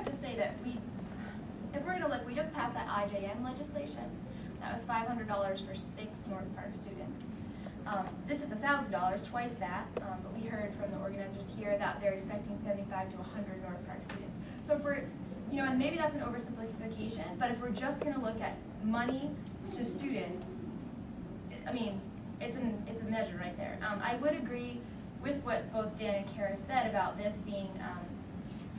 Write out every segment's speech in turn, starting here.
have to say that if we're gonna look, we just passed that IJM legislation. That was $500 for 6 North Park students. This is $1,000, twice that, but we heard from the organizers here that they're expecting 75 to 100 North Park students. So if we're, and maybe that's an oversimplification, but if we're just gonna look at money to students, I mean, it's a measure right there. I would agree with what both Dan and Kara said about this being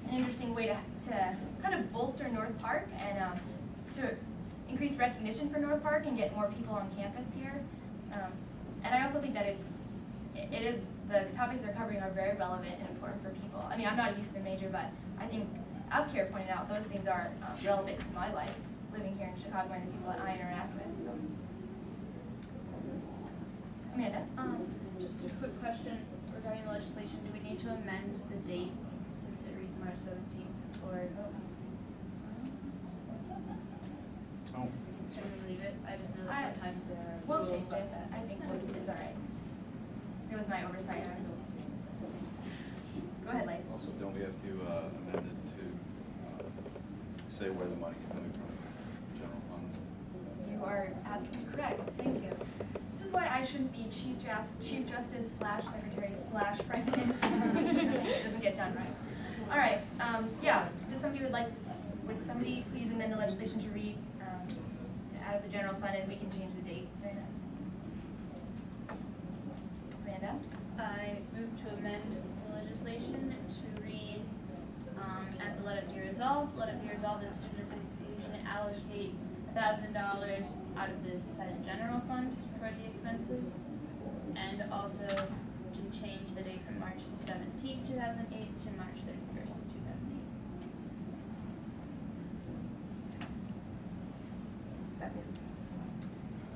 an interesting way to kind of bolster North Park and to increase recognition for North Park and get more people on campus here. And I also think that the topics they're covering are very relevant and important for people. I mean, I'm not a youth major, but I think, as Kara pointed out, those things are relevant to my life, living here in Chicago and the people that I interact with. So. Amanda? Just a quick question regarding the legislation. Do we need to amend the date since it reads March 17th? Or should we leave it? I just know that sometimes there are we'll rules change like it. that. I think it's all right. It was my oversight. I was doing this. Go ahead, Leif. Also, don't we have to amend it to say where the money's coming from? General fund. You are absolutely correct. Thank you. This is why I shouldn't be Chief Justice / Secretary / President. It doesn't get done right. All right. Yeah. Would somebody please amend the legislation to read out of the general fund, and we can change the date. Very nice. Amanda? I move to amend the legislation to read, let it be resolved that the Student Association allocate $1,000 out of the Senate General Fund for the expenses, and also to change the date from March 17, 2008 to March 31st, 2008. Second.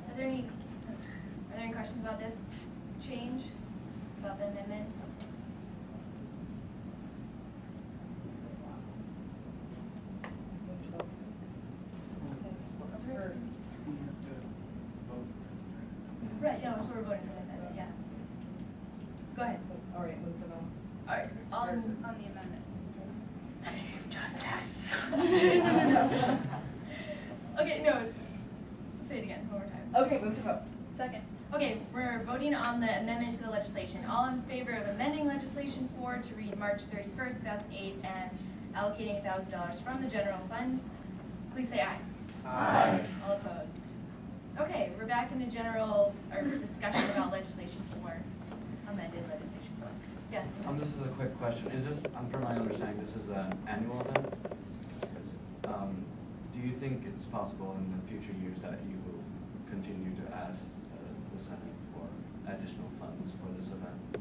Are there any questions about this change? About the amendment? Right, no, so we're voting for the amendment, yeah. Go ahead. All right, move to vote. All right, On the amendment. Justice. Okay, no. Say it again, one more time. Okay, move to vote. Second. Okay, we're voting on the amendment to the legislation. All in favor of amending legislation 4 to read March 31st, 2008 and allocating $1,000 from the general fund, please say aye. Aye. All opposed. Okay, we're back in the general discussion about legislation 4, amended legislation 4. Yes? This is a quick question. Is this, from my understanding, this is an annual event? Do you think it's possible in the future years that you will continue to ask the Senate for additional funds for this event?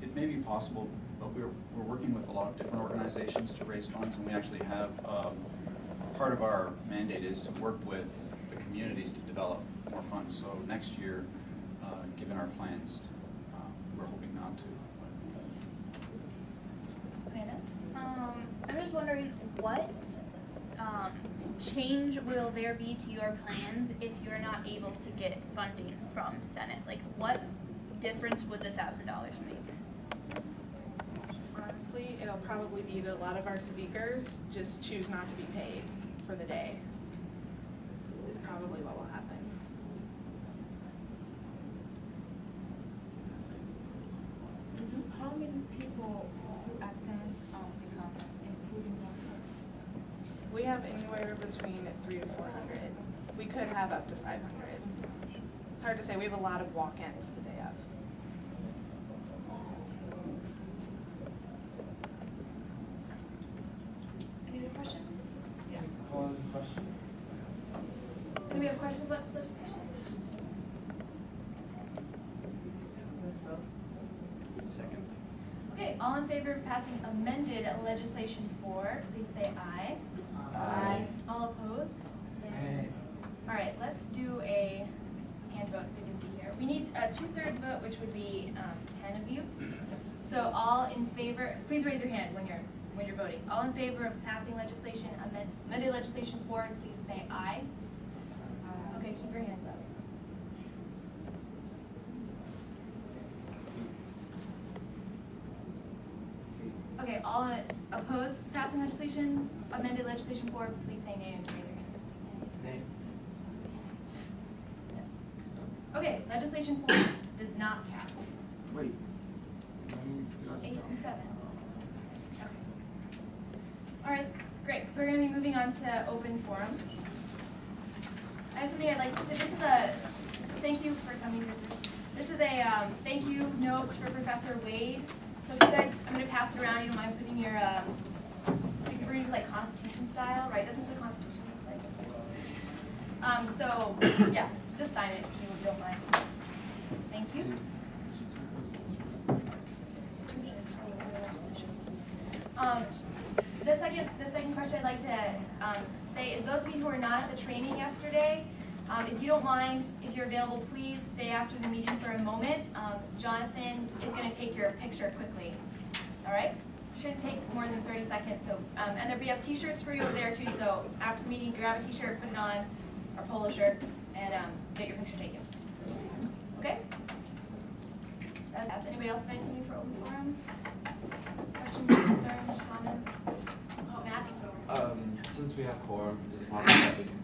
It may be possible, but we're working with a lot of different organizations to raise funds, and we actually have part of our mandate is to work with the communities to develop more funds. So next year, given our plans, we're hoping not to. Amanda? I'm just wondering what change will there be to your plans if you're not able to get funding from Senate? Like, what difference would the $1,000 make? Honestly, it'll probably be that a lot of our speakers just choose not to be paid for the day. Is probably what will happen. How many people to attend the conference, including North Park students? We have anywhere between 300 to 400. We could have up to 500. It's hard to say. We have a lot of walk-ins the day of. Any other questions? Yeah. One question. Do we have questions about this legislation? Second. Okay, all in favor of passing amended legislation 4, please say aye. Aye. All opposed? Hey. All right, let's do a hand vote so we can see here. We need a 2/3 vote, which would be 10 of you. So all in favor, please raise your hand when you're voting. All in favor of passing legislation, amended legislation 4, please say aye. Okay, keep your hands up. Okay, all opposed to passing legislation, amended legislation 4, please say nay and raise your hand. Nay. Okay, legislation 4 does not pass. Wait. 8 and 7. Okay. All right, great. So we're going to be moving on to open forum. I have something I'd like to say. This is a thank you for coming. This is a thank you note for Professor Wade. So if you guys, I'm going to pass it around. You don't mind putting your signatures like Constitution style, right? Doesn't the Constitution look like? So yeah, just sign it if you don't mind. Thank you. The second question I'd like to say is those of you who were not at the training yesterday, if you don't mind, if you're available, please stay after the meeting for a moment. Jonathan is going to take your picture quickly. All right? Shouldn't take more than 30 seconds. So, and we have T-shirts for you over there too. So after the meeting, grab a T-shirt, put it on, or polo shirt, and get your picture taken. Okay? That's anybody else have anything for open forum? Questions, concerns, comments? Matt? Since we have quorum, is it possible that we can